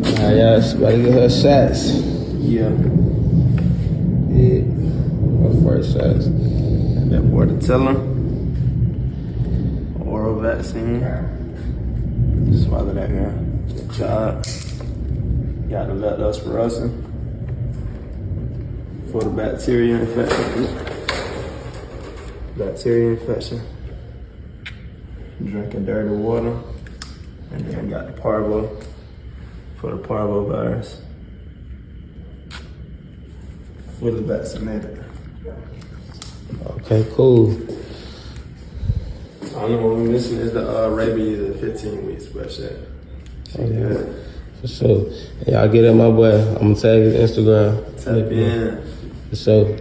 Yeah, she about to get her shots. Yeah. Yeah. Her first shots. That Bordetella. Oral vaccine. Swallow that girl. Good job. Got the leptospirosis for the bacteria infection. Bacteria infection. Drinking dirty water. And then got the parvo for the parvovirus. Fully vaccinated. Okay, cool. I don't know what we're missing is the rabies at 15 weeks, but shit. Oh, yeah. For sure. And y'all get at my boy. I'm gonna tag his Instagram. Tap in. For sure.